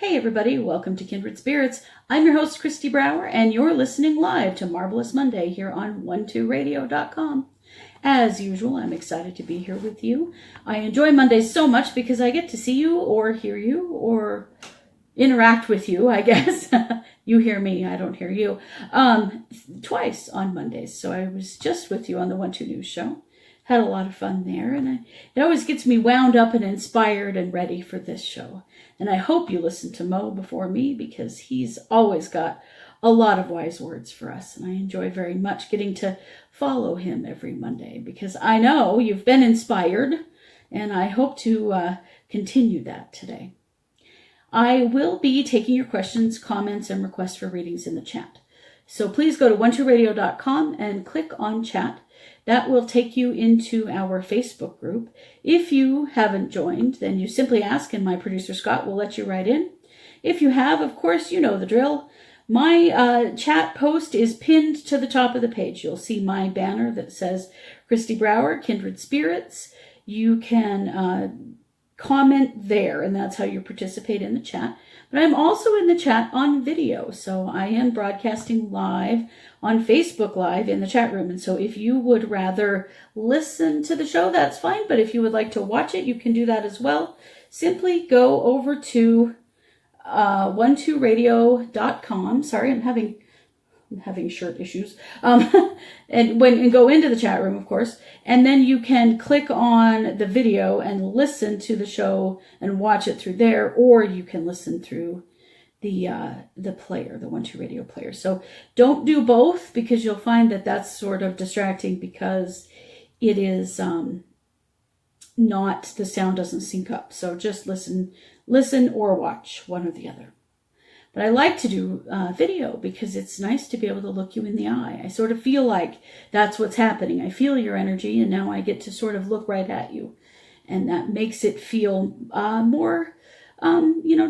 Hey everybody, welcome to Kindred Spirits. I'm your host, Kristi Brower, and you're listening live to Marvelous Monday here on 12radio.com. As usual, I'm excited to be here with you. I enjoy Mondays so much because I get to see you or hear you or interact with you, I guess. You hear me, I don't hear you. Twice on Mondays. So I was just with you on the 12 News show. Had a lot of fun there, and it always gets me wound up and inspired and ready for this show. And I hope you listen to Mo before me because he's always got a lot of wise words for us. And I enjoy very much getting to follow him every Monday because I know you've been inspired, and I hope to continue that today. I will be taking your questions, comments, and requests for readings in the chat. So please go to 12radio.com and click on chat. That will take you into our Facebook group. If you haven't joined, then you simply ask and my producer Scott will let you right in. If you have, of course, you know the drill. My chat post is pinned to the top of the page. You'll see my banner that says Kristi Brower, Kindred Spirits. You can comment there, and that's how you participate in the chat. But I'm also in the chat on video, so I am broadcasting live on Facebook Live in the chat room. And so if you would rather listen to the show, that's fine. But if you would like to watch it, you can do that as well. Simply go over to 12radio.com. Sorry, I'm having shirt issues. And go into the chat room, of course, and then you can click on the video and listen to the show and watch it through there, or you can listen through the player, the 12 Radio player. So don't do both because you'll find that that's sort of distracting because it is not, the sound doesn't sync up. So just listen or watch, one or the other. But I like to do video because it's nice to be able to look you in the eye. I sort of feel like that's what's happening. I feel your energy, and now I get to sort of look right at you. And that makes it feel more,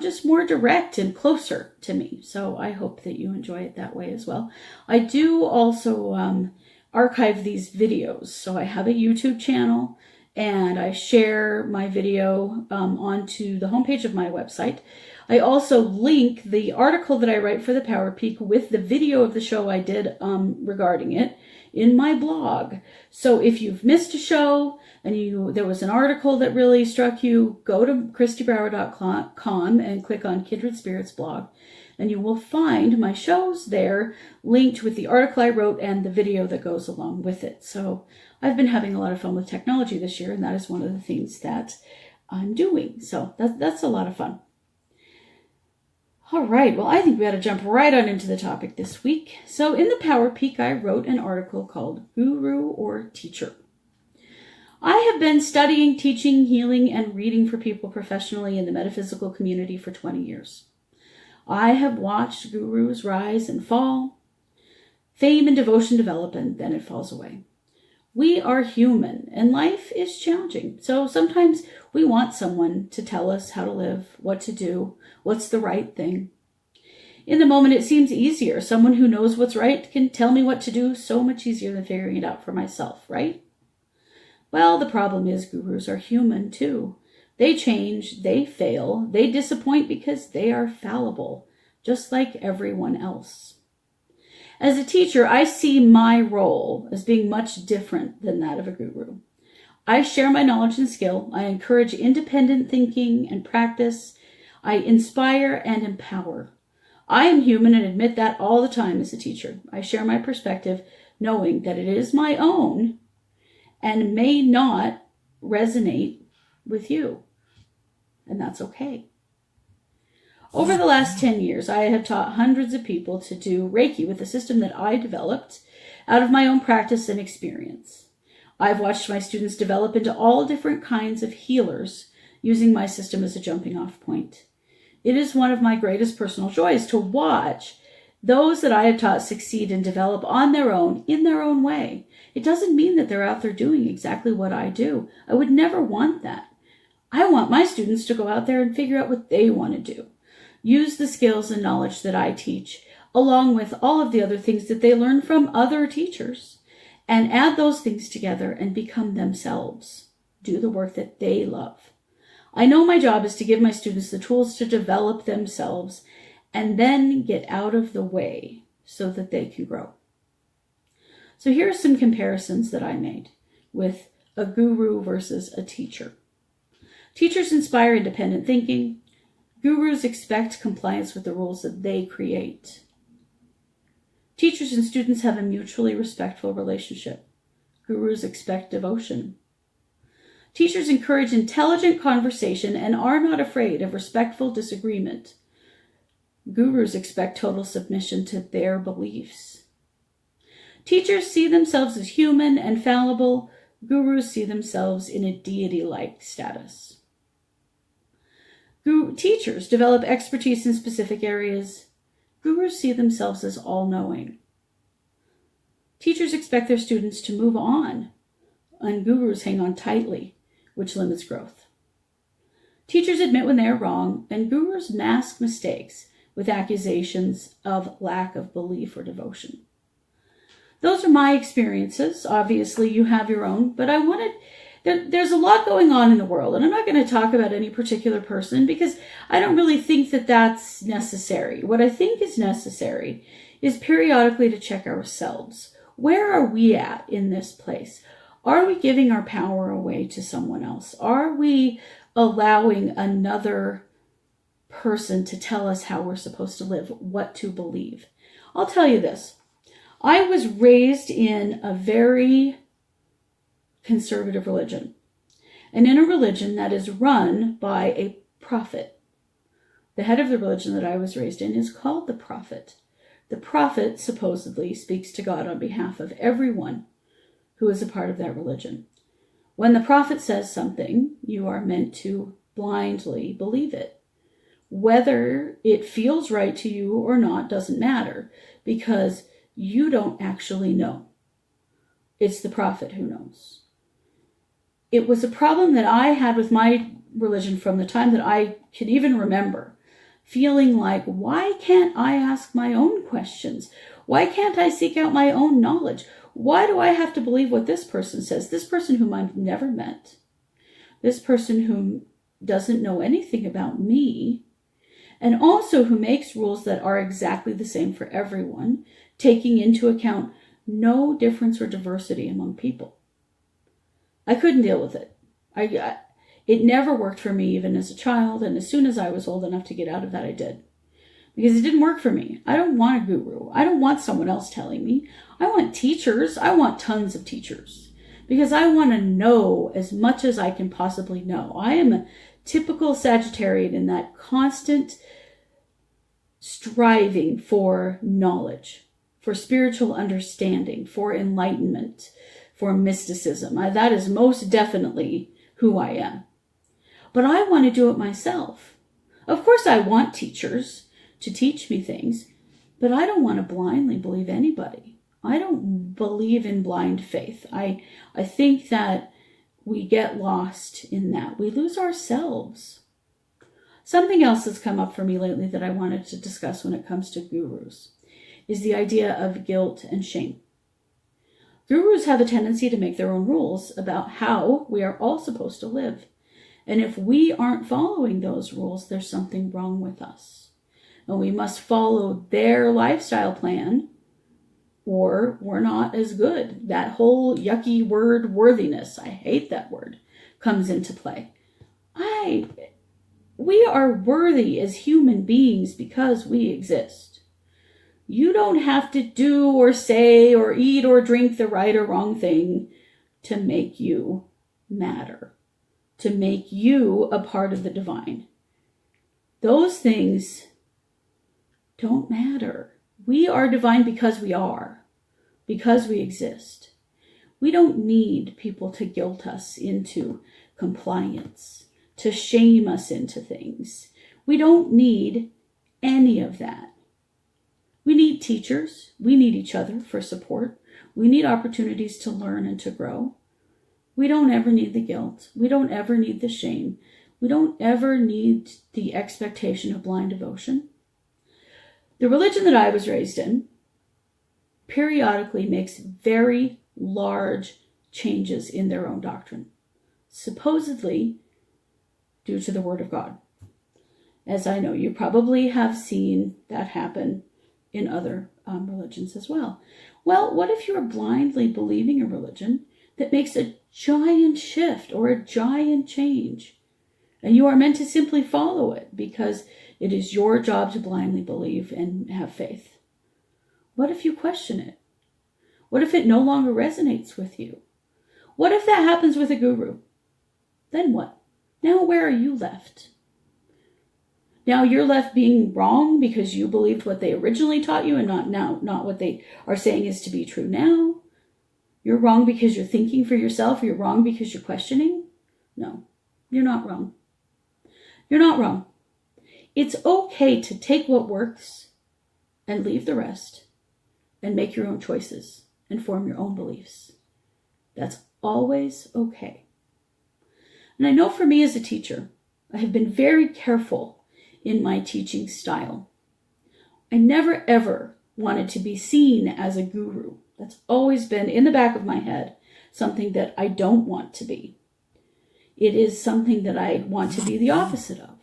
just more direct and closer to me. So I hope that you enjoy it that way as well. I do also archive these videos. So I have a YouTube channel, and I share my video onto the homepage of my website. I also link the article that I write for the Power Peak with the video of the show I did regarding it in my blog. So if you've missed a show and there was an article that really struck you, go to kristibrower.com and click on Kindred Spirits blog, and you will find my shows there linked with the article I wrote and the video that goes along with it. So I've been having a lot of fun with technology this year, and that is one of the things that I'm doing. So that's a lot of fun. All right, well, I think we ought to jump right on into the topic this week. So in the Power Peak, I wrote an article called Guru or Teacher. I have been studying, teaching, healing, and reading for people professionally in the metaphysical community for 20 years. I have watched gurus rise and fall, fame and devotion develop, and then it falls away. We are human, and life is challenging. So sometimes we want someone to tell us how to live, what to do, what's the right thing. In the moment, it seems easier. Someone who knows what's right can tell me what to do so much easier than figuring it out for myself, right? Well, the problem is gurus are human too. They change, they fail, they disappoint because they are fallible, just like everyone else. As a teacher, I see my role as being much different than that of a guru. I share my knowledge and skill. I encourage independent thinking and practice. I inspire and empower. I am human and admit that all the time as a teacher. I share my perspective knowing that it is my own and may not resonate with you. And that's okay. Over the last 10 years, I have taught hundreds of people to do Reiki with a system that I developed out of my own practice and experience. I've watched my students develop into all different kinds of healers using my system as a jumping off point. It is one of my greatest personal joys to watch those that I have taught succeed and develop on their own, in their own way. It doesn't mean that they're out there doing exactly what I do. I would never want that. I want my students to go out there and figure out what they want to do. Use the skills and knowledge that I teach, along with all of the other things that they learn from other teachers, and add those things together and become themselves. Do the work that they love. I know my job is to give my students the tools to develop themselves and then get out of the way so that they can grow. So here are some comparisons that I made with a guru versus a teacher. Teachers inspire independent thinking. Gurus expect compliance with the rules that they create. Teachers and students have a mutually respectful relationship. Gurus expect devotion. Teachers encourage intelligent conversation and are not afraid of respectful disagreement. Gurus expect total submission to their beliefs. Teachers see themselves as human and fallible. Gurus see themselves in a deity-like status. Teachers develop expertise in specific areas. Gurus see themselves as all-knowing. Teachers expect their students to move on, and gurus hang on tightly, which limits growth. Teachers admit when they are wrong, and gurus mask mistakes with accusations of lack of belief or devotion. Those are my experiences. Obviously, you have your own, but there's a lot going on in the world, and I'm not going to talk about any particular person because I don't really think that that's necessary. What I think is necessary is periodically to check ourselves. Where are we at in this place? Are we giving our power away to someone else? Are we allowing another person to tell us how we're supposed to live, what to believe? I'll tell you this. I was raised in a very conservative religion, and in a religion that is run by a prophet. The head of the religion that I was raised in is called the prophet. The prophet supposedly speaks to God on behalf of everyone who is a part of that religion. When the prophet says something, you are meant to blindly believe it. Whether it feels right to you or not doesn't matter, because you don't actually know. It's the prophet who knows. It was a problem that I had with my religion from the time that I can even remember, feeling like, why can't I ask my own questions? Why can't I seek out my own knowledge? Why do I have to believe what this person says? This person whom I've never met, this person whom doesn't know anything about me, and also who makes rules that are exactly the same for everyone, taking into account no difference or diversity among people. I couldn't deal with it. It never worked for me even as a child, and as soon as I was old enough to get out of that, I did. Because it didn't work for me. I don't want a guru. I don't want someone else telling me. I want teachers. I want tons of teachers. Because I want to know as much as I can possibly know. I am a typical Sagittarian in that constant striving for knowledge, for spiritual understanding, for enlightenment, for mysticism. That is most definitely who I am. But I want to do it myself. Of course, I want teachers to teach me things, but I don't want to blindly believe anybody. I don't believe in blind faith. I think that we get lost in that. We lose ourselves. Something else that's come up for me lately that I wanted to discuss when it comes to gurus is the idea of guilt and shame. Gurus have a tendency to make their own rules about how we are all supposed to live. And if we aren't following those rules, there's something wrong with us. And we must follow their lifestyle plan, or we're not as good. That whole yucky word, worthiness, I hate that word, comes into play. We are worthy as human beings because we exist. You don't have to do or say or eat or drink the right or wrong thing to make you matter, to make you a part of the divine. Those things don't matter. We are divine because we are, because we exist. We don't need people to guilt us into compliance, to shame us into things. We don't need any of that. We need teachers. We need each other for support. We need opportunities to learn and to grow. We don't ever need the guilt. We don't ever need the shame. We don't ever need the expectation of blind devotion. The religion that I was raised in periodically makes very large changes in their own doctrine, supposedly due to the Word of God. As I know, you probably have seen that happen in other religions as well. Well, what if you're blindly believing a religion that makes a giant shift or a giant change, and you are meant to simply follow it because it is your job to blindly believe and have faith? What if you question it? What if it no longer resonates with you? What if that happens with a guru? Then what? Now where are you left? Now you're left being wrong because you believed what they originally taught you and not what they are saying is to be true now. You're wrong because you're thinking for yourself. You're wrong because you're questioning. No, you're not wrong. You're not wrong. It's okay to take what works and leave the rest and make your own choices and form your own beliefs. That's always okay. And I know for me as a teacher, I have been very careful in my teaching style. I never ever wanted to be seen as a guru. That's always been in the back of my head, something that I don't want to be. It is something that I want to be the opposite of.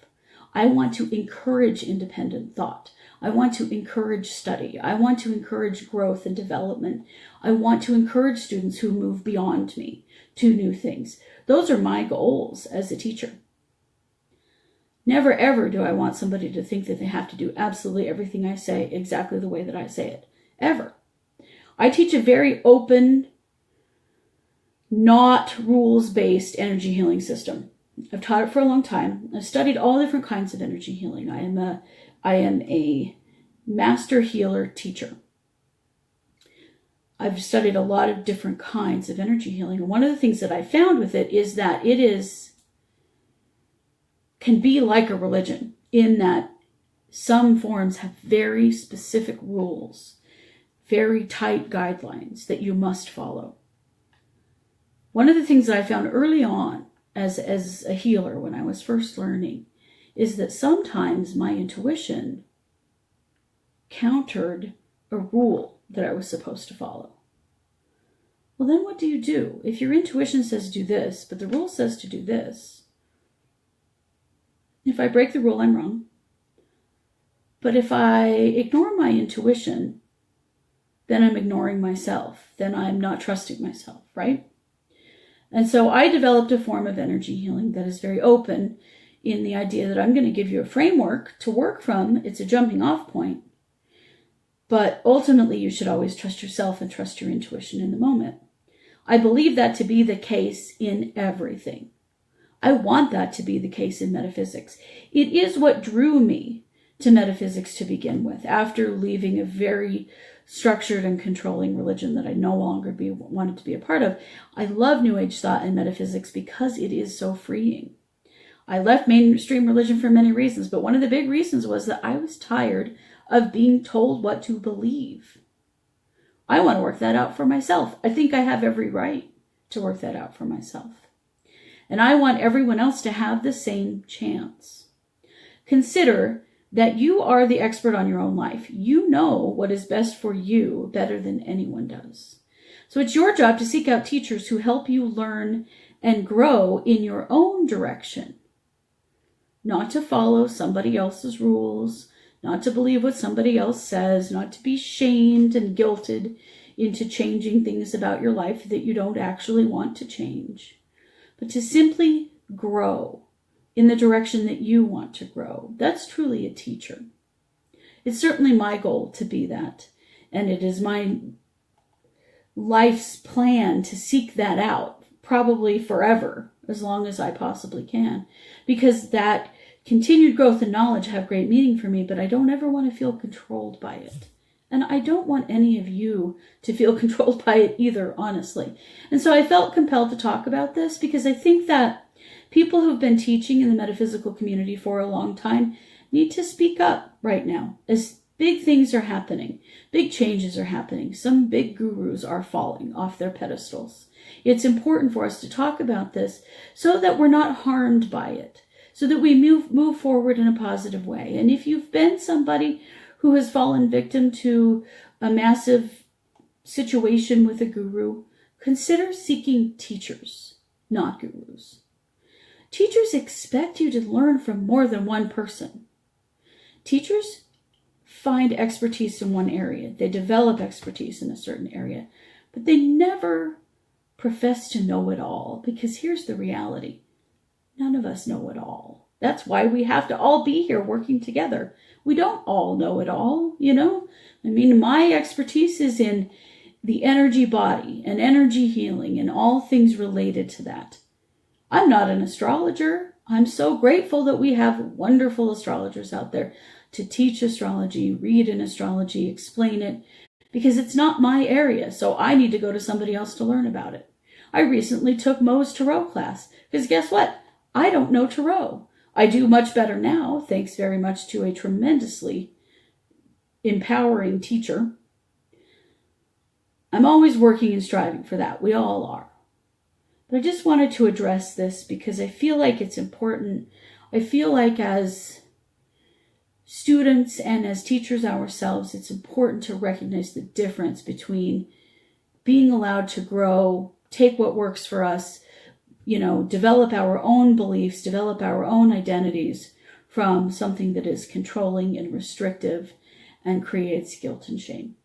I want to encourage independent thought. I want to encourage study. I want to encourage growth and development. I want to encourage students who move beyond me to new things. Those are my goals as a teacher. Never ever do I want somebody to think that they have to do absolutely everything I say exactly the way that I say it. Ever. I teach a very open, not rules-based energy healing system. I've taught it for a long time. I've studied all different kinds of energy healing. I am a master healer teacher. I've studied a lot of different kinds of energy healing. And one of the things that I found with it is that can be like a religion in that some forms have very specific rules, very tight guidelines that you must follow. One of the things that I found early on as a healer when I was first learning is that sometimes my intuition countered a rule that I was supposed to follow. Well, then what do you do? If your intuition says do this, but the rule says to do this, if I break the rule, I'm wrong. But if I ignore my intuition, then I'm ignoring myself. Then I'm not trusting myself, right? And so I developed a form of energy healing that is very open in the idea that I'm going to give you a framework to work from. It's a jumping off point. But ultimately, you should always trust yourself and trust your intuition in the moment. I believe that to be the case in everything. I want that to be the case in metaphysics. It is what drew me to metaphysics to begin with, after leaving a very structured and controlling religion that I no longer wanted to be a part of. I love New Age thought and metaphysics because it is so freeing. I left mainstream religion for many reasons, but one of the big reasons was that I was tired of being told what to believe. I want to work that out for myself. I think I have every right to work that out for myself. And I want everyone else to have the same chance. Consider that you are the expert on your own life. You know what is best for you better than anyone does. So it's your job to seek out teachers who help you learn and grow in your own direction. Not to follow somebody else's rules, not to believe what somebody else says, not to be shamed and guilted into changing things about your life that you don't actually want to change, but to simply grow in the direction that you want to grow. That's truly a teacher. It's certainly my goal to be that, and it is my life's plan to seek that out, probably forever, as long as I possibly can, because that continued growth and knowledge have great meaning for me, but I don't ever want to feel controlled by it. And I don't want any of you to feel controlled by it either, honestly. And so I felt compelled to talk about this because I think that people who've been teaching in the metaphysical community for a long time need to speak up right now as big things are happening. Big changes are happening. Some big gurus are falling off their pedestals. It's important for us to talk about this so that we're not harmed by it, so that we move forward in a positive way. And if you've been somebody who has fallen victim to a massive situation with a guru, consider seeking teachers, not gurus. Teachers expect you to learn from more than one person. Teachers find expertise in one area. They develop expertise in a certain area, but they never profess to know it all, because here's the reality. None of us know it all. That's why we have to all be here working together. We don't all know it all, you know? I mean, my expertise is in the energy body and energy healing and all things related to that. I'm not an astrologer. I'm so grateful that we have wonderful astrologers out there to teach astrology, read in astrology, explain it, because it's not my area, so I need to go to somebody else to learn about it. I recently took Mo's tarot class, because guess what? I don't know tarot. I do much better now, thanks very much to a tremendously empowering teacher. I'm always working and striving for that. We all are. But I just wanted to address this because I feel like it's important. I feel like as students and as teachers ourselves, it's important to recognize the difference between being allowed to grow, take what works for us, you know, develop our own beliefs, develop our own identities from something that is controlling and restrictive and creates guilt and shame.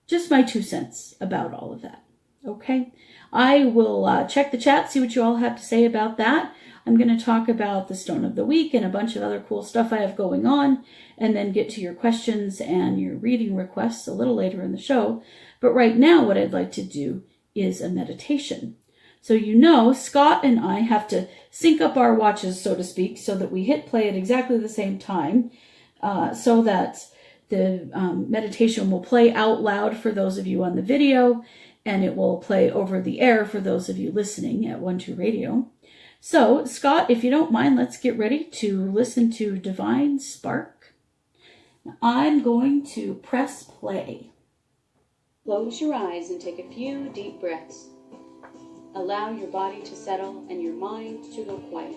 Just my 2 cents about all of that. Okay, I will check the chat, see what you all have to say about that. I'm going to talk about the Stone of the Week and a bunch of other cool stuff I have going on, and then get to your questions and your reading requests a little later in the show. But right now, what I'd like to do is a meditation. So you know, Scott and I have to sync up our watches, so to speak, so that we hit play at exactly the same time, so that the meditation will play out loud for those of you on the video, and it will play over the air for those of you listening at 1-2 Radio. So, Scott, if you don't mind, let's get ready to listen to Divine Spark. I'm going to press play. Close your eyes and take a few deep breaths. Allow your body to settle and your mind to go quiet.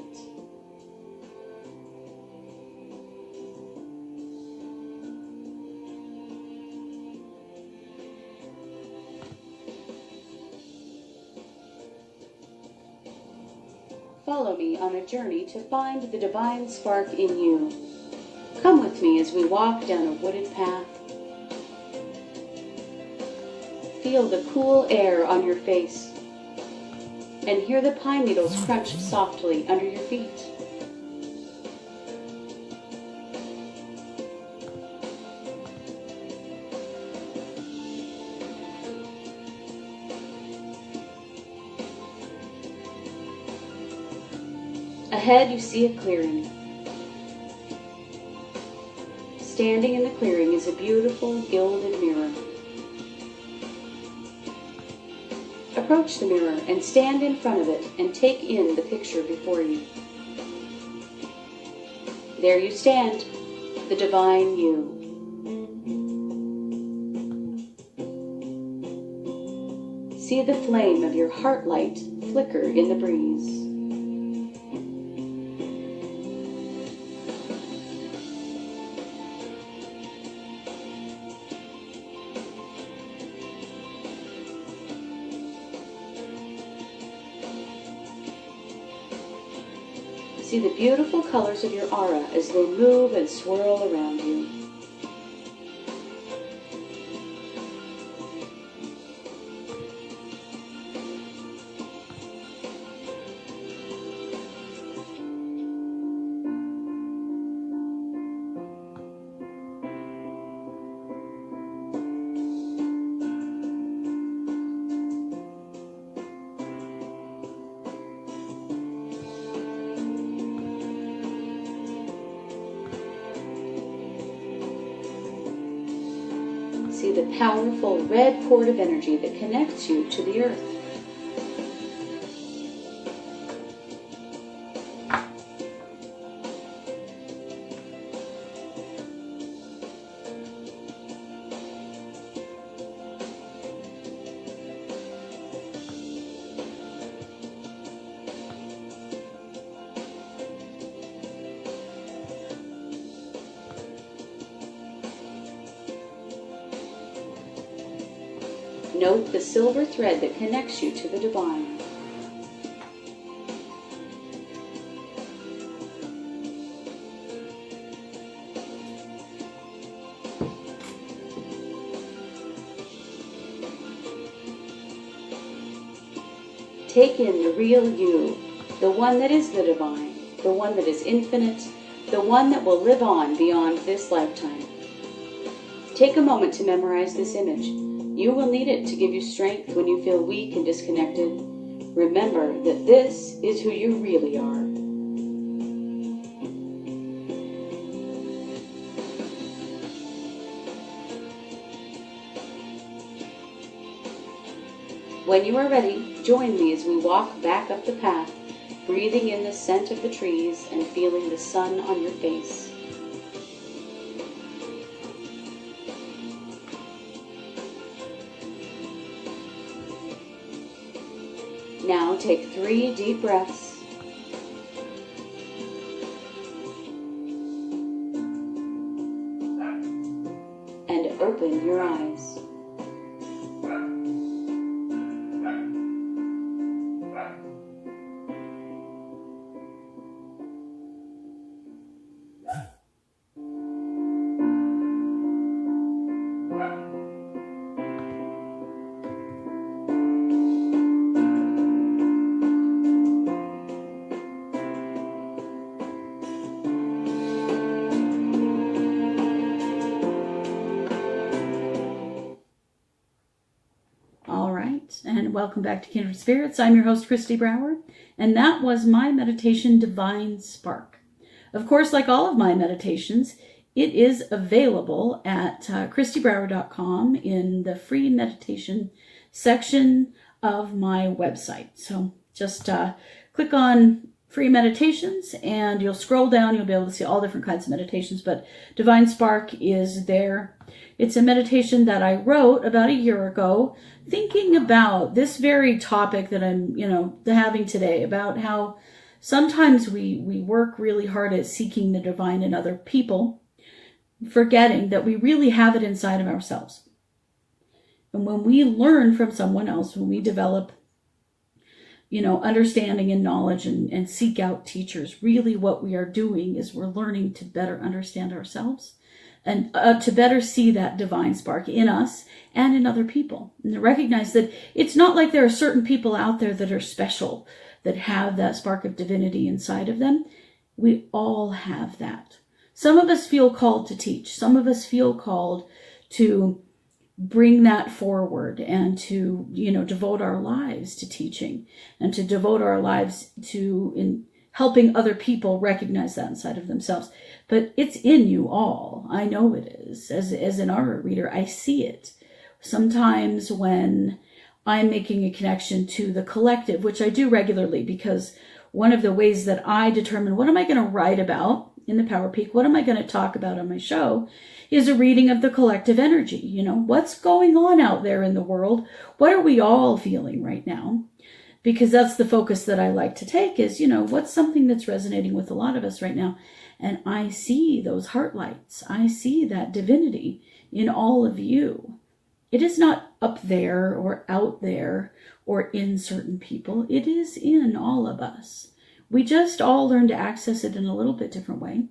Follow me on a journey to find the divine spark in you. Come with me as we walk down a wooded path. Feel the cool air on your face and hear the pine needles crunch softly under your feet. Ahead you see a clearing. Standing in the clearing is a beautiful gilded mirror. Approach the mirror and stand in front of it and take in the picture before you. There you stand, the divine you. See the flame of your heart light flicker in the breeze. See the beautiful colors of your aura as they move and swirl around you. See the powerful red cord of energy that connects you to the earth. Note the silver thread that connects you to the divine. Take in the real you, the one that is the divine, the one that is infinite, the one that will live on beyond this lifetime. Take a moment to memorize this image. You will need it to give you strength when you feel weak and disconnected. Remember that this is who you really are. When you are ready, join me as we walk back up the path, breathing in the scent of the trees and feeling the sun on your face. Now take 3 deep breaths. And open your eyes. And welcome back to Kindred Spirits. I'm your host, Kristi Brower, and that was my meditation, Divine Spark. Of course, like all of my meditations, it is available at kristibrower.com in the free meditation section of my website. So just click on free meditations and you'll scroll down. You'll be able to see all different kinds of meditations, but Divine Spark is there. It's a meditation that I wrote about a year ago, thinking about this very topic that I'm, having today, about how sometimes we work really hard at seeking the divine in other people, forgetting that we really have it inside of ourselves. And when we learn from someone else, when we develop, understanding and knowledge and seek out teachers, really what we are doing is we're learning to better understand ourselves and to better see that divine spark in us and in other people. And to recognize that it's not like there are certain people out there that are special, that have that spark of divinity inside of them. We all have that. Some of us feel called to teach. Some of us feel called to bring that forward and to, devote our lives to teaching and to devote our lives to in helping other people recognize that inside of themselves. But it's in you all. I know it is. As an aura reader, I see it. Sometimes when I'm making a connection to the collective, which I do regularly, because one of the ways that I determine what am I going to write about in the Power Peak, what am I going to talk about on my show, is a reading of the collective energy. What's going on out there in the world? What are we all feeling right now? Because that's the focus that I like to take is, what's something that's resonating with a lot of us right now? And I see those heart lights. I see that divinity in all of you. It is not up there or out there or in certain people. It is in all of us. We just all learn to access it in a little bit different way.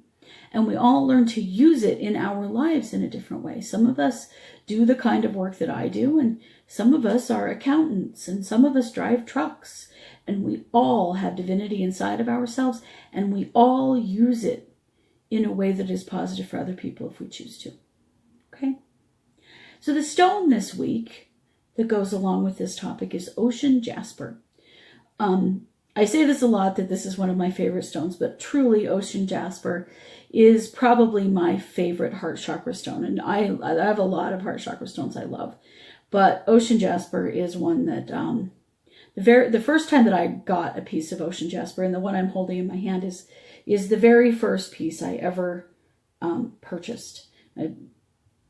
And we all learn to use it in our lives in a different way. Some of us do the kind of work that I do, and some of us are accountants, and some of us drive trucks. And we all have divinity inside of ourselves, and we all use it in a way that is positive for other people if we choose to. Okay? So the stone this week that goes along with this topic is ocean jasper. I say this a lot, that this is one of my favorite stones, but truly ocean jasper is probably my favorite heart chakra stone. And I have a lot of heart chakra stones I love, but ocean jasper is one that the first time that I got a piece of ocean jasper, and the one I'm holding in my hand is the very first piece I ever purchased.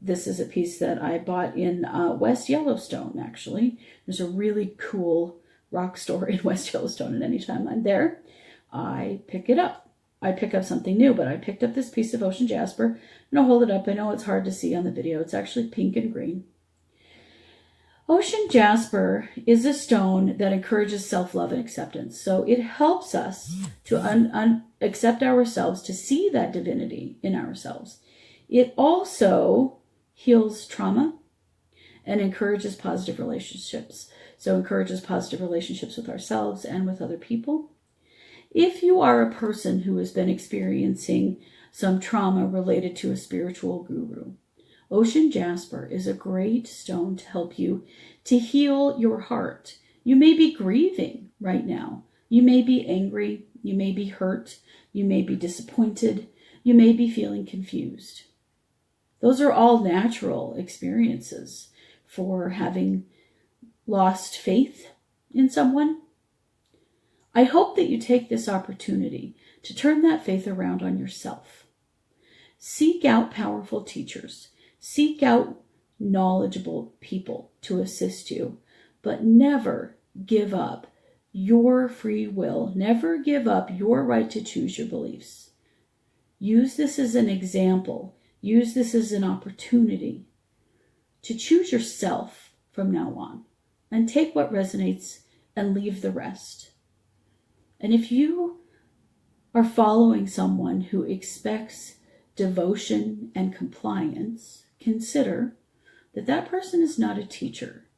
This is a piece that I bought in West Yellowstone, actually. There's a really cool rock store in West Yellowstone, and anytime I'm there, I pick it up. I pick up something new, but I picked up this piece of ocean jasper, and I'll hold it up. I know it's hard to see on the video. It's actually pink and green. Ocean jasper is a stone that encourages self-love and acceptance. So it helps us to accept ourselves, to see that divinity in ourselves. It also heals trauma and encourages positive relationships. So encourages positive relationships with ourselves and with other people. If you are a person who has been experiencing some trauma related to a spiritual guru, ocean jasper is a great stone to help you to heal your heart. You may be grieving right now. You may be angry. You may be hurt. You may be disappointed. You may be feeling confused. Those are all natural experiences for having lost faith in someone. I hope that you take this opportunity to turn that faith around on yourself. Seek out powerful teachers. Seek out knowledgeable people to assist you, but never give up your free will. Never give up your right to choose your beliefs. Use this as an example. Use this as an opportunity to choose yourself from now on, and take what resonates and leave the rest. And if you are following someone who expects devotion and compliance, consider that that person is not a teacher.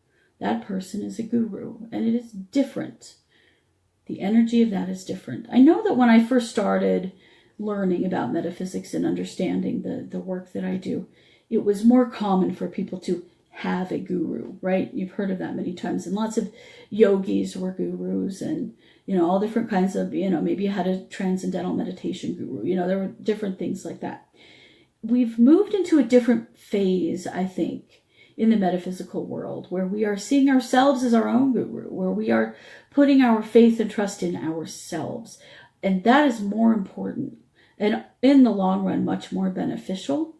That person is a guru, and it is different. The energy of that is different. I know that when I first started learning about metaphysics and understanding the work that I do, it was more common for people to have a guru, right? You've heard of that many times. And lots of yogis were gurus, and, all different kinds of, maybe you had a transcendental meditation guru. There were different things like that. We've moved into a different phase, I think, in the metaphysical world, where we are seeing ourselves as our own guru, where we are putting our faith and trust in ourselves. And that is more important, and in the long run, much more beneficial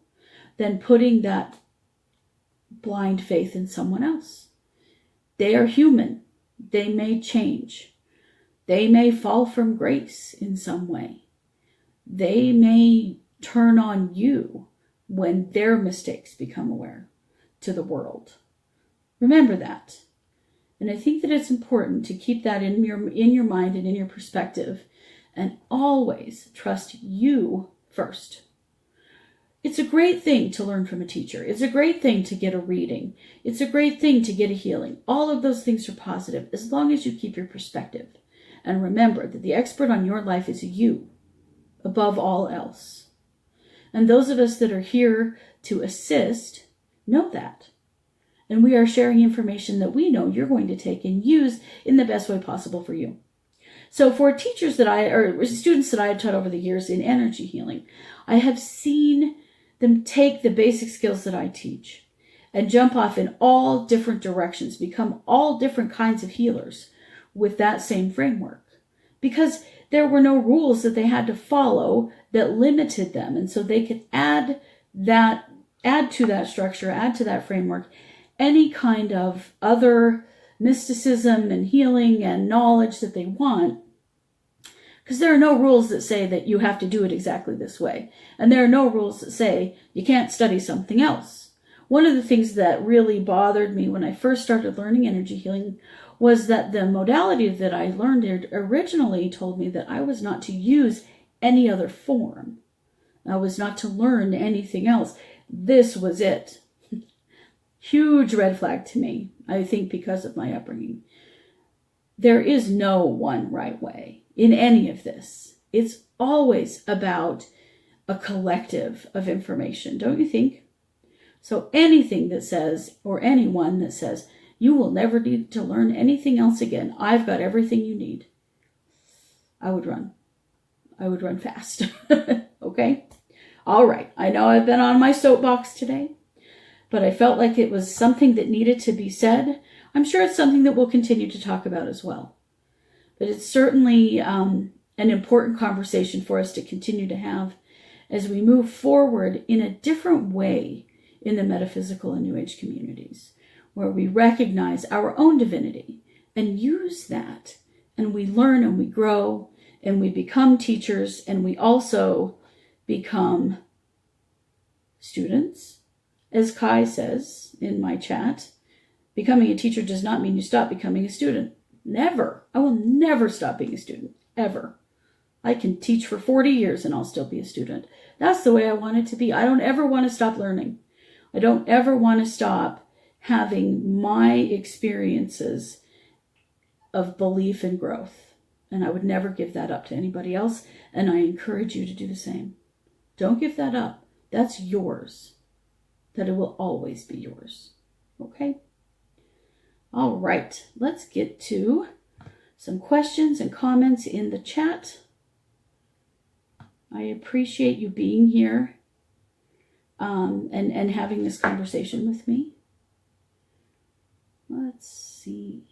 than putting that blind faith in someone else. They are human. They may change. They may fall from grace in some way. They may turn on you when their mistakes become aware to the world. Remember that. And I think that it's important to keep that in your mind and in your perspective, and always trust you first. It's a great thing to learn from a teacher. It's a great thing to get a reading. It's a great thing to get a healing. All of those things are positive as long as you keep your perspective. And remember that the expert on your life is you, above all else. And those of us that are here to assist know that. And we are sharing information that we know you're going to take and use in the best way possible for you. So for teachers or students that I have taught over the years in energy healing, I have seen them take the basic skills that I teach and jump off in all different directions, become all different kinds of healers with that same framework, because there were no rules that they had to follow that limited them. And so they could add to that structure, add to that framework, any kind of other mysticism and healing and knowledge that they want. Because there are no rules that say that you have to do it exactly this way. And there are no rules that say you can't study something else. One of the things that really bothered me when I first started learning energy healing was that the modality that I learned originally told me that I was not to use any other form. I was not to learn anything else. This was it. Huge red flag to me, I think, because of my upbringing. There is no one right way in any of this. It's always about a collective of information, don't you think? So anything that says, or anyone that says, you will never need to learn anything else again, I've got everything you need, I would run. I would run fast. Okay? All right. I know I've been on my soapbox today, but I felt like it was something that needed to be said. I'm sure it's something that we'll continue to talk about as well. But it's certainly an important conversation for us to continue to have as we move forward in a different way in the metaphysical and New Age communities, where we recognize our own divinity and use that, and we learn and we grow and we become teachers, and we also become students. As Kai says in my chat, becoming a teacher does not mean you stop becoming a student. Never. I will never stop being a student, ever. I can teach for 40 years and I'll still be a student. That's the way I want it to be. I don't ever want to stop learning. I don't ever want to stop having my experiences of belief and growth. And I would never give that up to anybody else. And I encourage you to do the same. Don't give that up. That's yours. That it will always be yours. Okay? All right. Let's get to some questions and comments in the chat. I appreciate you being here and having this conversation with me. Let's see.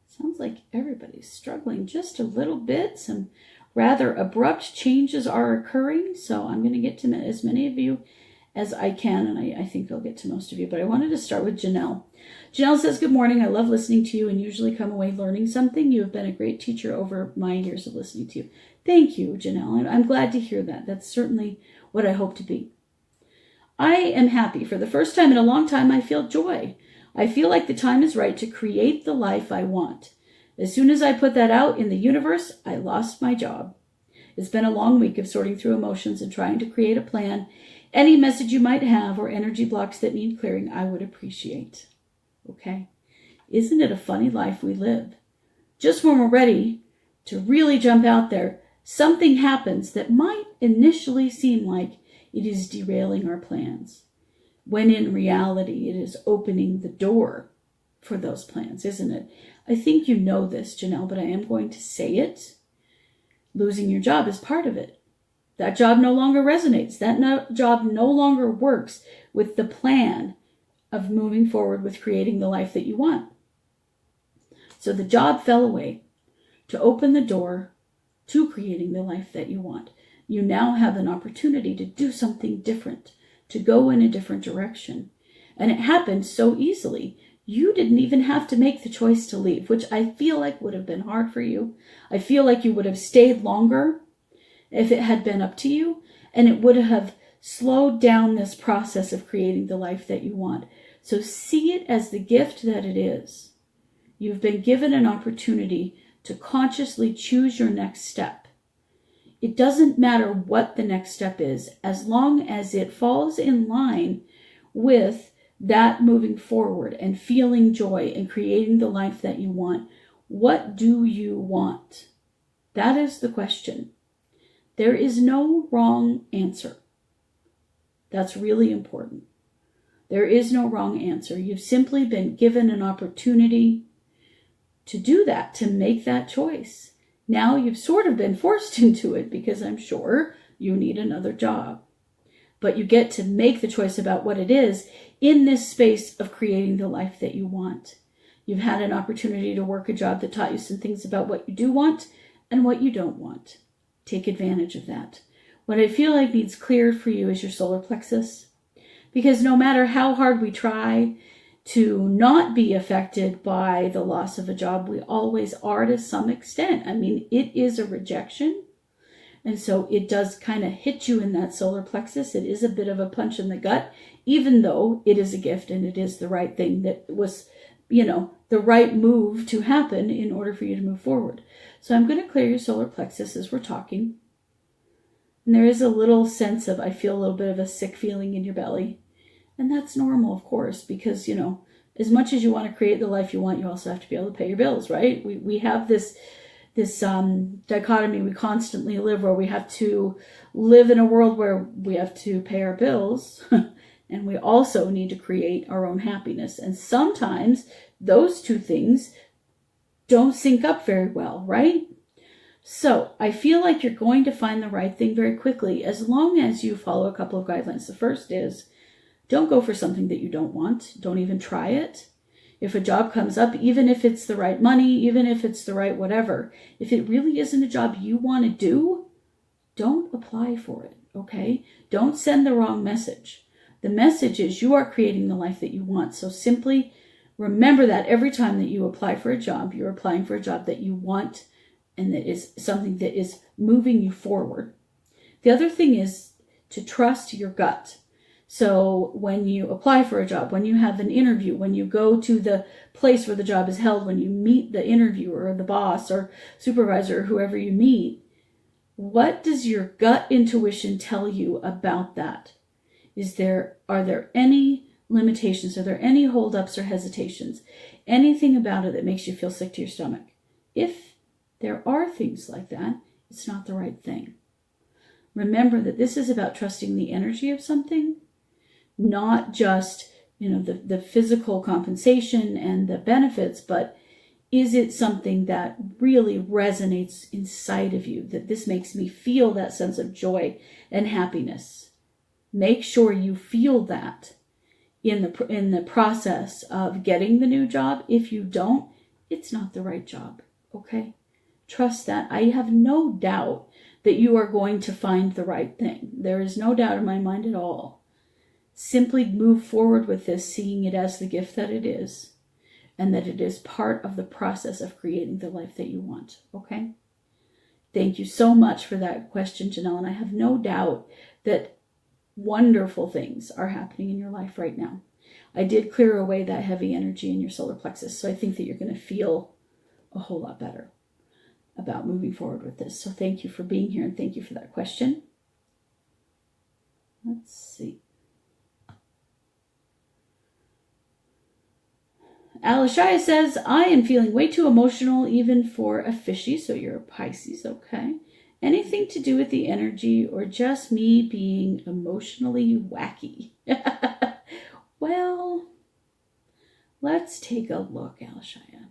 Sounds like everybody's struggling just a little bit. Some rather abrupt changes are occurring, so I'm going to get to as many of you as I can, and I think I'll get to most of you. But I wanted to start with Janelle. Janelle says, good morning. I love listening to you and usually come away learning something. You have been a great teacher over my years of listening to you. Thank you, Janelle. I'm glad to hear that. That's certainly what I hope to be. I am happy. For the first time in a long time, I feel joy. I feel like the time is right to create the life I want. As soon as I put that out in the universe, I lost my job. It's been a long week of sorting through emotions and trying to create a plan. Any message you might have or energy blocks that need clearing, I would appreciate. Okay? Isn't it a funny life we live? Just when we're ready to really jump out there, something happens that might initially seem like it is derailing our plans, when in reality it is opening the door for those plans, isn't it? I think you know this, Janelle, but I am going to say it. Losing your job is part of it. That job no longer resonates. That job no longer works with the plan of moving forward with creating the life that you want. So the job fell away to open the door to creating the life that you want. You now have an opportunity to do something different, to go in a different direction. And it happened so easily. You didn't even have to make the choice to leave, which I feel like would have been hard for you. I feel like you would have stayed longer if it had been up to you, and it would have slowed down this process of creating the life that you want. So see it as the gift that it is. You've been given an opportunity to consciously choose your next step. It doesn't matter what the next step is, as long as it falls in line with that moving forward and feeling joy and creating the life that you want. What do you want? That is the question. There is no wrong answer. That's really important. There is no wrong answer. You've simply been given an opportunity to do that, to make that choice. Now you've sort of been forced into it because I'm sure you need another job. But you get to make the choice about what it is in this space of creating the life that you want. You've had an opportunity to work a job that taught you some things about what you do want and what you don't want. Take advantage of that. What I feel like needs cleared for you is your solar plexus. Because no matter how hard we try to not be affected by the loss of a job, we always are to some extent. I mean, it is a rejection. And so it does kind of hit you in that solar plexus. It is a bit of a punch in the gut, even though it is a gift and it is the right thing that was, the right move to happen in order for you to move forward. So I'm going to clear your solar plexus as we're talking. And there is a little sense of, I feel a little bit of a sick feeling in your belly. And that's normal, of course, because, as much as you want to create the life you want, you also have to be able to pay your bills, right? We have this dichotomy we constantly live, where we have to live in a world where we have to pay our bills and we also need to create our own happiness. And sometimes those two things don't sync up very well, right? So I feel like you're going to find the right thing very quickly, as long as you follow a couple of guidelines. The first is, don't go for something that you don't want. Don't even try it. If a job comes up, even if it's the right money, even if it's the right whatever, if it really isn't a job you want to do, don't apply for it, okay? Don't send the wrong message. The message is you are creating the life that you want. So simply remember that every time that you apply for a job, you're applying for a job that you want and that is something that is moving you forward. The other thing is to trust your gut. So when you apply for a job, when you have an interview, when you go to the place where the job is held, when you meet the interviewer or the boss or supervisor or whoever you meet, what does your gut intuition tell you about that? Are there any limitations? Are there any holdups or hesitations? Anything about it that makes you feel sick to your stomach? If there are things like that, it's not the right thing. Remember that this is about trusting the energy of something, not just, the physical compensation and the benefits, but is it something that really resonates inside of you, that this makes me feel that sense of joy and happiness? Make sure you feel that in the process of getting the new job. If you don't, it's not the right job, okay? Trust that. I have no doubt that you are going to find the right thing. There is no doubt in my mind at all. Simply move forward with this, seeing it as the gift that it is, and that it is part of the process of creating the life that you want, okay? Thank you so much for that question, Janelle, and I have no doubt that wonderful things are happening in your life right now. I did clear away that heavy energy in your solar plexus, so I think that you're going to feel a whole lot better about moving forward with this. So thank you for being here, and thank you for that question. Let's see. Alishaya says, I am feeling way too emotional even for a fishy. So you're a Pisces, okay. Anything to do with the energy or just me being emotionally wacky? Well, let's take a look, Alishaya.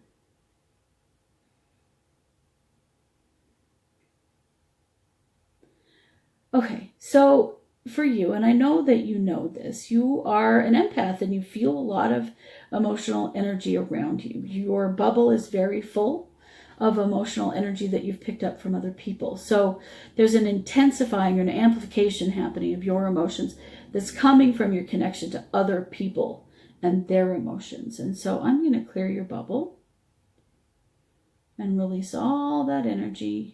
Okay, so for you, and I know that you know this, you are an empath and you feel a lot of emotional energy around you. Your bubble is very full of emotional energy that you've picked up from other people. So there's an intensifying or an amplification happening of your emotions that's coming from your connection to other people and their emotions. And so I'm going to clear your bubble and release all that energy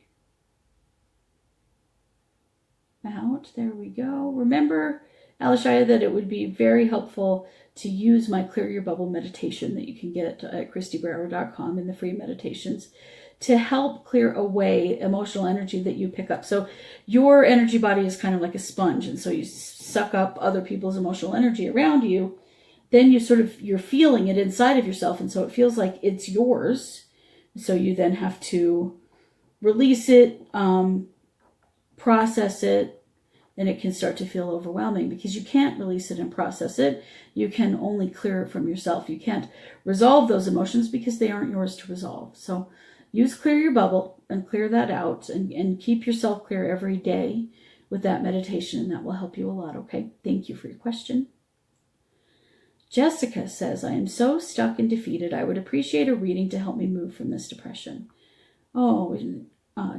out. There we go. Remember, Alishaya, that it would be very helpful to use my Clear Your Bubble meditation that you can get at kristibrower.com in the free meditations to help clear away emotional energy that you pick up. So your energy body is kind of like a sponge, and so you suck up other people's emotional energy around you. Then you're feeling it inside of yourself, and so it feels like it's yours. So you then have to release it, process it, and it can start to feel overwhelming because you can't release it and process it. You can only clear it from yourself. You can't resolve those emotions because they aren't yours to resolve. So use Clear Your Bubble and clear that out, and keep yourself clear every day with that meditation, and that will help you a lot, okay? Thank you for your question. Jessica says, I am so stuck and defeated. I would appreciate a reading to help me move from this depression. Oh,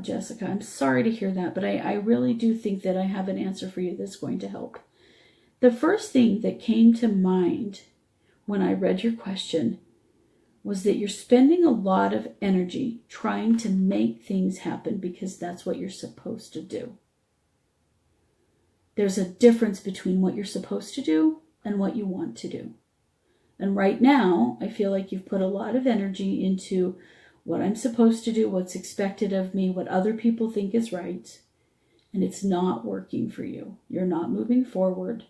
Jessica, I'm sorry to hear that, but I really do think that I have an answer for you that's going to help. The first thing that came to mind when I read your question was that you're spending a lot of energy trying to make things happen because that's what you're supposed to do. There's a difference between what you're supposed to do and what you want to do. And right now, I feel like you've put a lot of energy into what I'm supposed to do, what's expected of me, what other people think is right, and it's not working for you. You're not moving forward.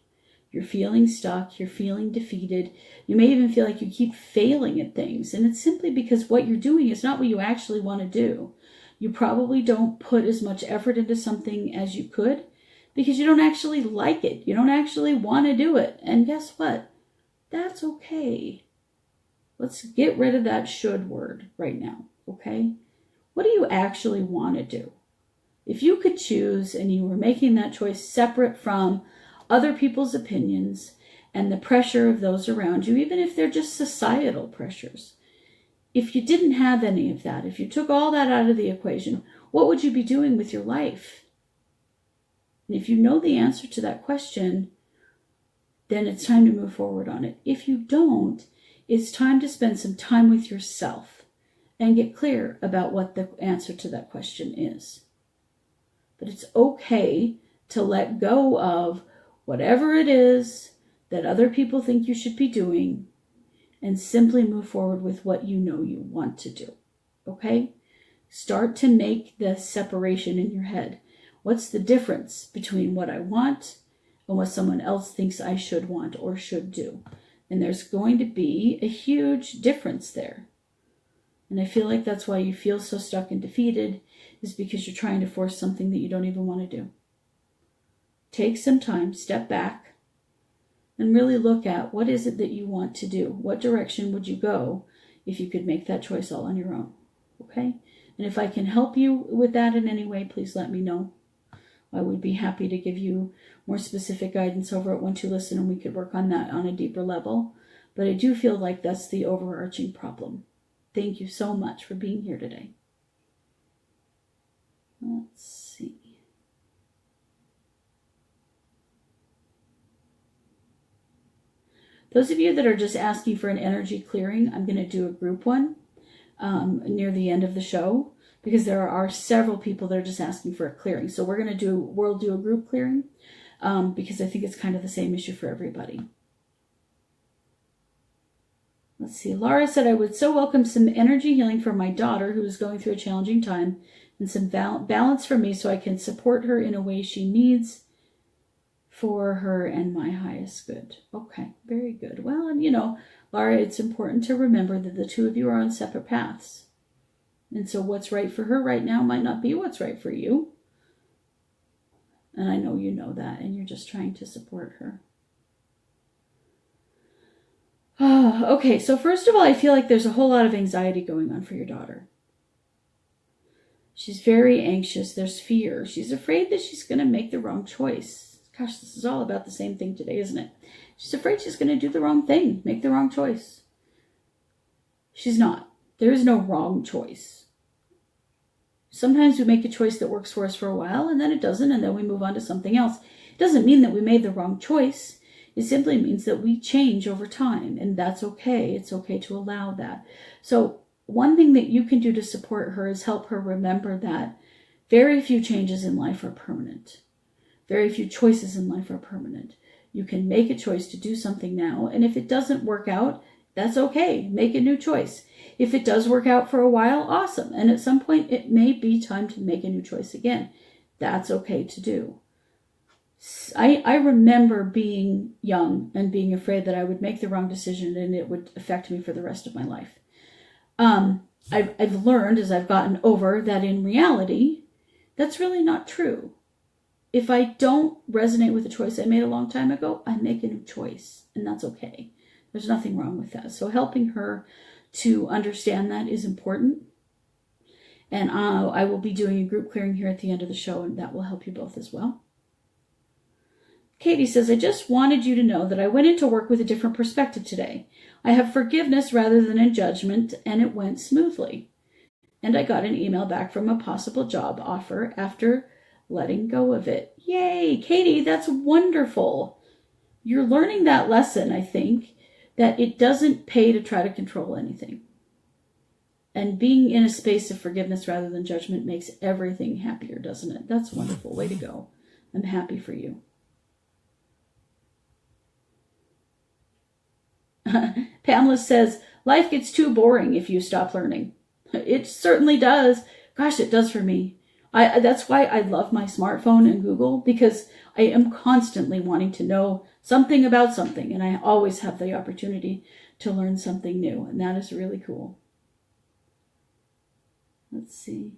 You're feeling stuck. You're feeling defeated. You may even feel like you keep failing at things, and it's simply because what you're doing is not what you actually want to do. You probably don't put as much effort into something as you could because you don't actually like it. You don't actually want to do it. And guess what? That's okay. Let's get rid of that should word right now, okay? What do you actually want to do? If you could choose and you were making that choice separate from other people's opinions and the pressure of those around you, even if they're just societal pressures, if you didn't have any of that, if you took all that out of the equation, what would you be doing with your life? And if you know the answer to that question, then it's time to move forward on it. If you don't, it's time to spend some time with yourself and get clear about what the answer to that question is. But it's okay to let go of whatever it is that other people think you should be doing and simply move forward with what you know you want to do. Okay? Start to make the separation in your head. What's the difference between what I want and what someone else thinks I should want or should do? And there's going to be a huge difference there. And I feel like that's why you feel so stuck and defeated, is because you're trying to force something that you don't even want to do. Take some time, step back, and really look at what is it that you want to do? What direction would you go if you could make that choice all on your own? Okay? And if I can help you with that in any way, please let me know. I would be happy to give you more specific guidance over at One to Listen, and we could work on that on a deeper level. But I do feel like that's the overarching problem. Thank you so much for being here today. Let's see. Those of you that are just asking for an energy clearing, I'm going to do a group one near the end of the show, because there are several people that are just asking for a clearing. So we'll do a group clearing because I think it's kind of the same issue for everybody. Let's see. Laura said, I would so welcome some energy healing for my daughter who is going through a challenging time, and some balance for me so I can support her in a way she needs for her and my highest good. Okay, very good. Well, and Laura, it's important to remember that the two of you are on separate paths. And so what's right for her right now might not be what's right for you. And I know you know that, and you're just trying to support her. Okay, so first of all, I feel like there's a whole lot of anxiety going on for your daughter. She's very anxious. There's fear. She's afraid that she's going to make the wrong choice. Gosh, this is all about the same thing today, isn't it? She's afraid she's going to do the wrong thing, make the wrong choice. She's not. There is no wrong choice. Sometimes we make a choice that works for us for a while, and then it doesn't, and then we move on to something else. It doesn't mean that we made the wrong choice. It simply means that we change over time, and that's okay. It's okay to allow that. So one thing that you can do to support her is help her remember that very few changes in life are permanent. Very few choices in life are permanent. You can make a choice to do something now, and if it doesn't work out, that's okay. Make a new choice. If it does work out for a while, awesome. And at some point, it may be time to make a new choice again. That's okay to do. I remember being young and being afraid that I would make the wrong decision and it would affect me for the rest of my life. I've learned as I've gotten over that in reality, that's really not true. If I don't resonate with a choice I made a long time ago, I make a new choice, and that's okay. There's nothing wrong with that. So helping her to understand that is important. And I will be doing a group clearing here at the end of the show, and that will help you both as well. Katie says, I just wanted you to know that I went into work with a different perspective today. I have forgiveness rather than a judgment, and it went smoothly. And I got an email back from a possible job offer after letting go of it. Yay, Katie, that's wonderful. You're learning that lesson, I think, that it doesn't pay to try to control anything. And being in a space of forgiveness rather than judgment makes everything happier, doesn't it? That's wonderful. Way to go. I'm happy for you. Pamela says, life gets too boring if you stop learning. It certainly does. Gosh, it does for me. That's why I love my smartphone and Google, because I am constantly wanting to know something about something, and I always have the opportunity to learn something new, and that is really cool. Let's see.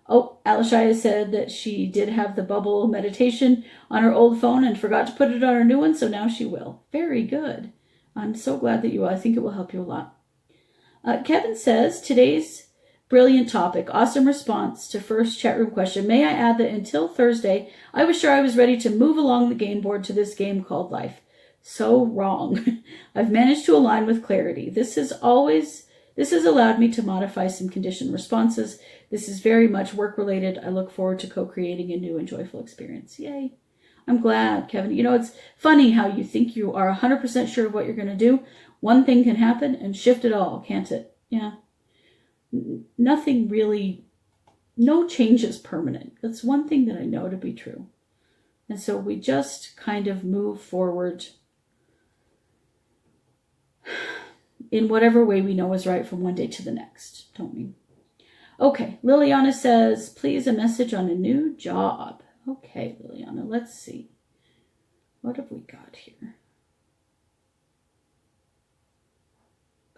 Oh, Alishaya said that she did have the bubble meditation on her old phone and forgot to put it on her new one, so now she will. Very good. I'm so glad that you will. I think it will help you a lot. Kevin says, today's brilliant topic, awesome response to first chat room question. May I add that until Thursday, I was sure I was ready to move along the game board to this game called life. So wrong. I've managed to align with clarity. This has allowed me to modify some conditioned responses. This is very much work-related. I look forward to co-creating a new and joyful experience. Yay. I'm glad, Kevin. It's funny how you think you are 100% sure of what you're going to do. One thing can happen and shift it all, can't it? Yeah. Nothing really, no change is permanent. That's one thing that I know to be true. And so we just kind of move forward in whatever way we know is right from one day to the next, don't we? Okay, Liliana says, please a message on a new job. Okay, Liliana, let's see. What have we got here?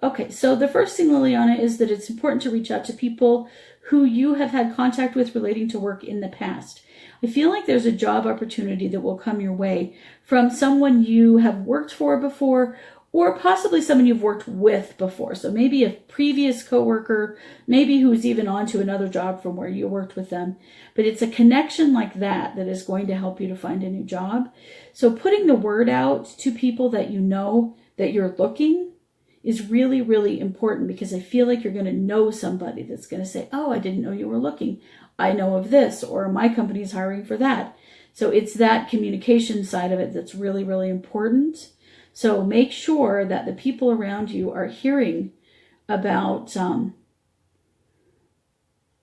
Okay, so the first thing, Liliana, is that it's important to reach out to people who you have had contact with relating to work in the past. I feel like there's a job opportunity that will come your way from someone you have worked for before, or possibly someone you've worked with before. So maybe a previous coworker, maybe who's even on to another job from where you worked with them. But it's a connection like that that is going to help you to find a new job. So putting the word out to people that you know that you're looking is really, really important, because I feel like you're going to know somebody that's going to say, oh, I didn't know you were looking. I know of this, or my company's hiring for that. So it's that communication side of it that's really, really important. So make sure that the people around you are hearing about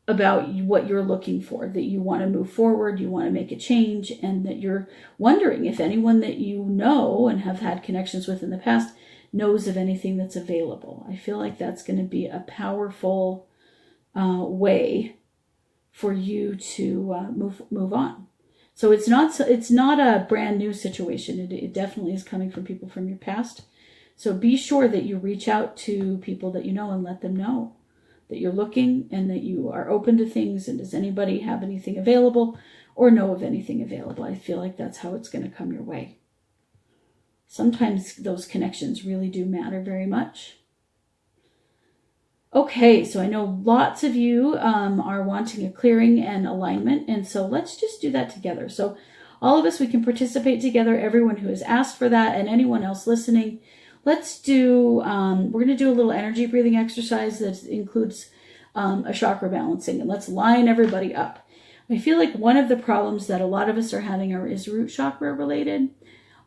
what you're looking for, that you want to move forward, you want to make a change, and that you're wondering if anyone that you know and have had connections with in the past knows of anything that's available. I feel like that's going to be a powerful way for you to move on. So it's not a brand new situation. It definitely is coming from people from your past. So be sure that you reach out to people that you know and let them know that you're looking and that you are open to things. And does anybody have anything available or know of anything available? I feel like that's how it's going to come your way. Sometimes those connections really do matter very much. Okay, so I know lots of you are wanting a clearing and alignment, and so let's just do that together. So all of us, we can participate together, everyone who has asked for that and anyone else listening. Let's do, we're going to do a little energy breathing exercise that includes a chakra balancing, and let's line everybody up. I feel like one of the problems that a lot of us are having is root chakra related.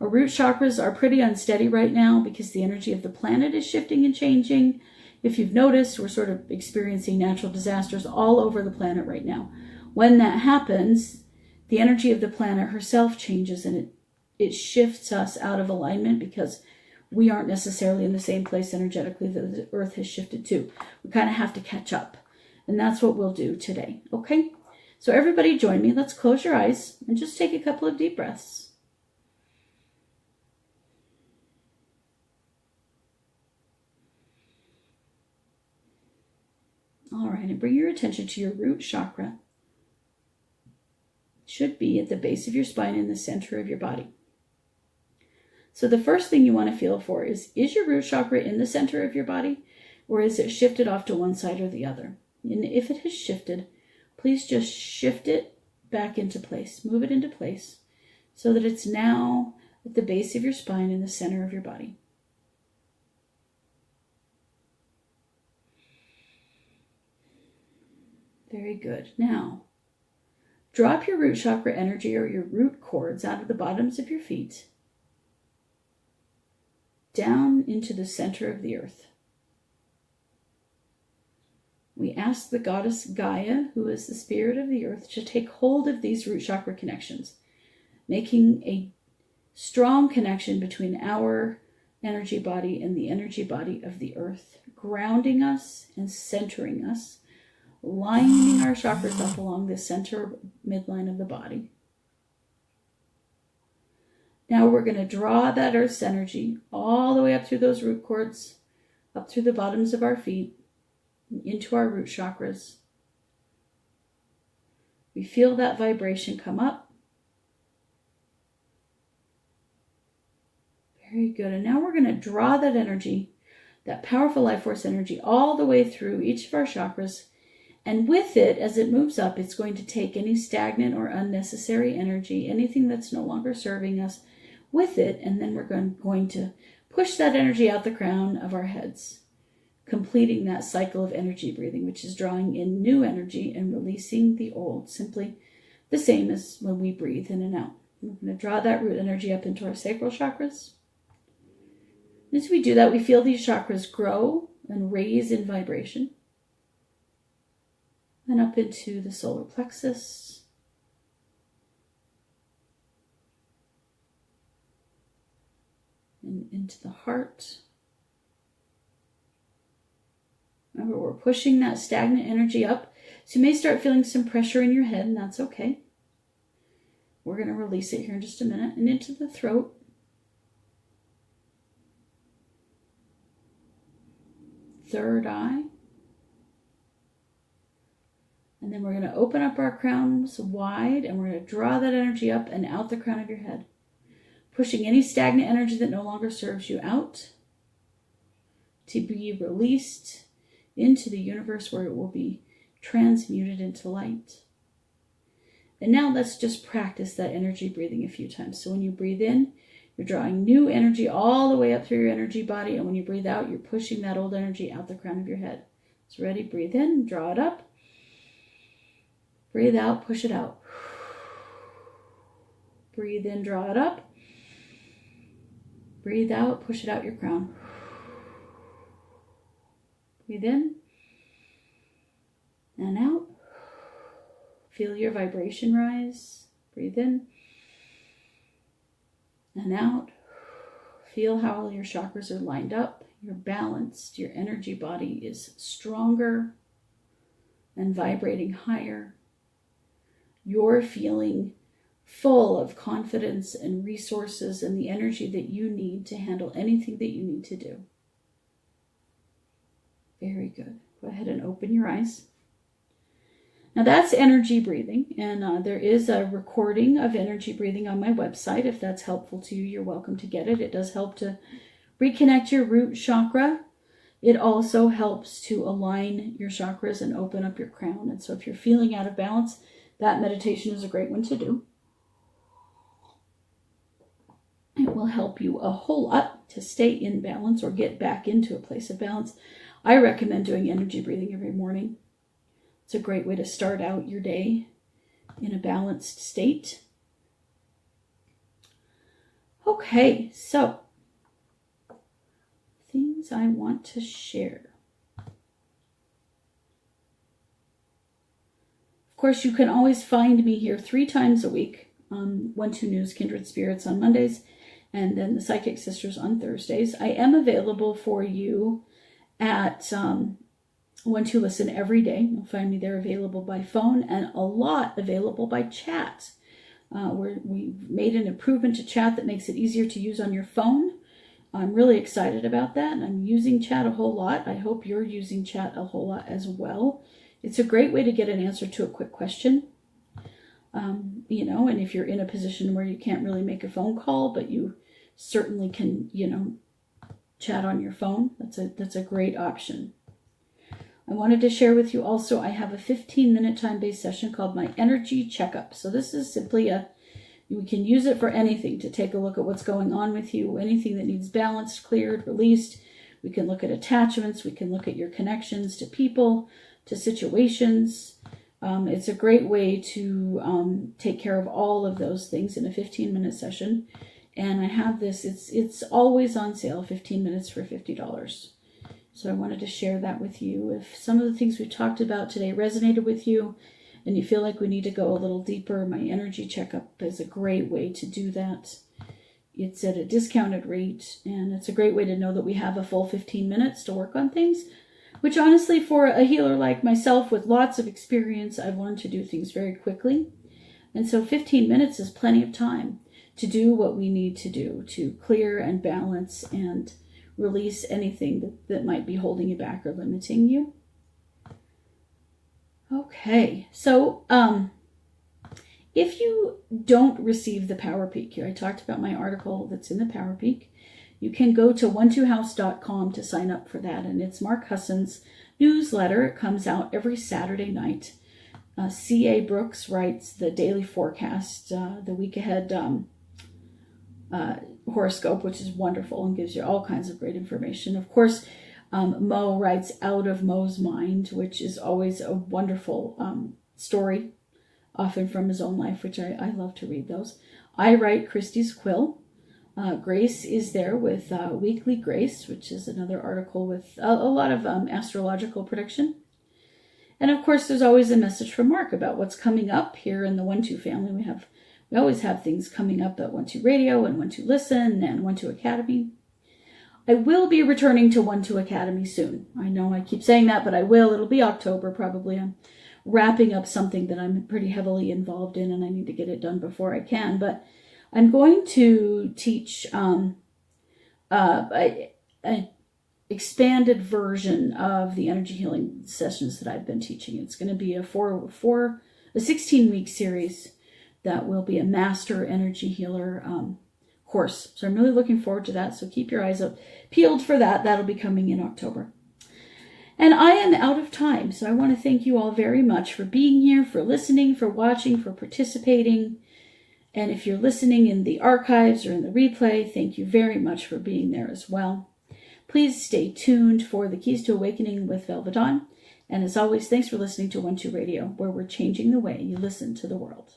Our root chakras are pretty unsteady right now because the energy of the planet is shifting and changing. If you've noticed, we're sort of experiencing natural disasters all over the planet right now. When that happens, the energy of the planet herself changes, and it shifts us out of alignment because we aren't necessarily in the same place energetically that the Earth has shifted to. We kind of have to catch up, and that's what we'll do today. Okay? So everybody join me. Let's close your eyes and just take a couple of deep breaths. All right, and bring your attention to your root chakra. It should be at the base of your spine in the center of your body. So the first thing you want to feel for is your root chakra in the center of your body, or is it shifted off to one side or the other? And if it has shifted, please just shift it back into place. Move it into place so that it's now at the base of your spine in the center of your body. Very good. Now, drop your root chakra energy or your root cords out of the bottoms of your feet down into the center of the earth. We ask the goddess Gaia, who is the spirit of the earth, to take hold of these root chakra connections, making a strong connection between our energy body and the energy body of the earth, grounding us and centering us, lining our chakras up along the center midline of the body. Now we're going to draw that earth's energy all the way up through those root cords, up through the bottoms of our feet, into our root chakras. We feel that vibration come up. Very good. And now we're going to draw that energy, that powerful life force energy, all the way through each of our chakras. And with it, as it moves up, it's going to take any stagnant or unnecessary energy, anything that's no longer serving us, with it. And then we're going to push that energy out the crown of our heads, completing that cycle of energy breathing, which is drawing in new energy and releasing the old, simply the same as when we breathe in and out. We're going to draw that root energy up into our sacral chakras. And as we do that, we feel these chakras grow and raise in vibration. And up into the solar plexus. And into the heart. Remember, we're pushing that stagnant energy up. So you may start feeling some pressure in your head, and that's okay. We're going to release it here in just a minute. And into the throat. third eye. And then we're going to open up our crowns wide, and we're going to draw that energy up and out the crown of your head, pushing any stagnant energy that no longer serves you out to be released into the universe, where it will be transmuted into light. And now let's just practice that energy breathing a few times. So when you breathe in, you're drawing new energy all the way up through your energy body. And when you breathe out, you're pushing that old energy out the crown of your head. So ready? Breathe in, draw it up. Breathe out, push it out. Breathe in, draw it up. Breathe out, push it out your crown. Breathe in and out. Feel your vibration rise. Breathe in and out. Feel how all your chakras are lined up. You're balanced. Your energy body is stronger and vibrating higher. You're feeling full of confidence and resources and the energy that you need to handle anything that you need to do. Very good. Go ahead and open your eyes. Now that's energy breathing, and there is a recording of energy breathing on my website. If that's helpful to you, you're welcome to get it. It does help to reconnect your root chakra. It also helps to align your chakras and open up your crown. And so if you're feeling out of balance, that meditation is a great one to do. It will help you a whole lot to stay in balance or get back into a place of balance. I recommend doing energy breathing every morning. It's a great way to start out your day in a balanced state. Okay, so things I want to share. Of course, you can always find me here 3 times a week on 12 News Kindred Spirits on Mondays, and then the Psychic Sisters on Thursdays. I am available for you at 12 Listen every day. You'll find me there available by phone and a lot available by chat. We've made an improvement to chat that makes it easier to use on your phone. I'm really excited about that, and I'm using chat a whole lot. I hope you're using chat a whole lot as well. It's a great way to get an answer to a quick question. And if you're in a position where you can't really make a phone call, but you certainly can, chat on your phone, that's a great option. I wanted to share with you also, I have a 15-minute time-based session called my Energy Checkup. So this is simply we can use it for anything, to take a look at what's going on with you, anything that needs balanced, cleared, released. We can look at attachments. We can look at your connections to people, to situations. It's a great way to take care of all of those things in a 15-minute session. And I have this, it's always on sale, 15 minutes for $50. So I wanted to share that with you. If some of the things we talked about today resonated with you and you feel like we need to go a little deeper, my Energy Checkup is a great way to do that. It's at a discounted rate, and it's a great way to know that we have a full 15 minutes to work on things, which honestly, for a healer like myself with lots of experience, I've learned to do things very quickly. And so 15 minutes is plenty of time to do what we need to do to clear and balance and release anything that might be holding you back or limiting you. Okay, so if you don't receive the Power Peak here, I talked about my article that's in the Power Peak. You can go to 12house.com to sign up for that, and it's Mark Husson's newsletter. It comes out every Saturday night. C.A. Brooks writes the daily forecast, the week ahead horoscope, which is wonderful and gives you all kinds of great information. Of course, Mo writes Out of Mo's Mind, which is always a wonderful story, often from his own life, which I love to read those. I write Kristi's Quill. Grace is there with Weekly Grace, which is another article with a lot of astrological prediction. And of course, there's always a message from Mark about what's coming up here in the 1-2 family. We always have things coming up at 1-2 Radio and 1-2 Listen and 1-2 Academy. I will be returning to 1-2 Academy soon. I know I keep saying that, but I will. It'll be October probably. I'm wrapping up something that I'm pretty heavily involved in, and I need to get it done before I can. But I'm going to teach expanded version of the energy healing sessions that I've been teaching. It's going to be a 16-week series that will be a master energy healer course. So I'm really looking forward to that. So keep your eyes peeled for that. That'll be coming in October. And I am out of time. So I want to thank you all very much for being here, for listening, for watching, for participating. And if you're listening in the archives or in the replay, thank you very much for being there as well. Please stay tuned for the Keys to Awakening with Velvet Dawn. And as always, thanks for listening to 1-2 Radio, where we're changing the way you listen to the world.